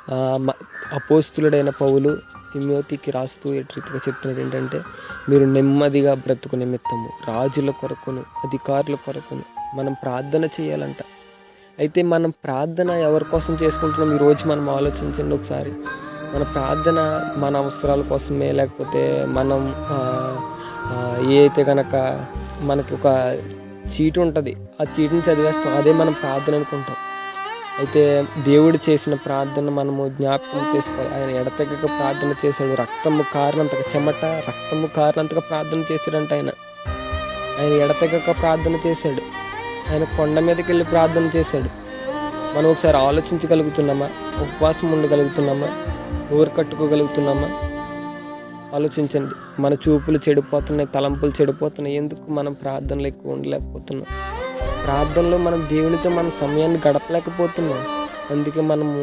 మ అపోస్తులుడైన పౌలు తిమోతికి రాస్తూ ఎటు రీతిగా చెప్తున్నది ఏంటంటే, మీరు నెమ్మదిగా బ్రతుకు నిమిత్తము రాజుల కొరకును అధికారుల కొరకును మనం ప్రార్థన చేయాలంట. అయితే మనం ప్రార్థన ఎవరి కోసం చేసుకుంటున్నాం ఈరోజు మనం ఆలోచించండి ఒకసారి. మన ప్రార్థన మన అవసరాల కోసమే, లేకపోతే మనం ఏ అయితే కనుక మనకి ఒక చీటు ఉంటుంది, ఆ చీటుని చదివేస్తాం, అదే మనం ప్రార్థన అనుకుంటాం. అయితే దేవుడు చేసిన ప్రార్థన మనము జ్ఞాపకం చేసుకోవాలి. ఆయన ఎడతెగక ప్రార్థన చేశాడు. రక్తము కారినంతగా, చెమట రక్తము కారినంతగా ప్రార్థన చేశాడంట ఆయన. ఆయన ఎడతెగక ప్రార్థన చేశాడు. ఆయన కొండ మీదకి వెళ్ళి ప్రార్థన చేశాడు. మనం ఒకసారి ఆలోచించగలుగుతున్నామా? ఉపవాసం ఉండగలుగుతున్నామా? నోరు కట్టుకోగలుగుతున్నామా? ఆలోచించండి. మన చూపులు చెడిపోతున్నాయి, తలంపులు చెడిపోతున్నాయి. ఎందుకు మనం ప్రార్థనలు ఎక్కువ ఉండలేకపోతున్నాం? ప్రార్థనలో మనం దేవునితో మన సమయాన్ని గడపలేకపోతున్నాం. అందుకే మనము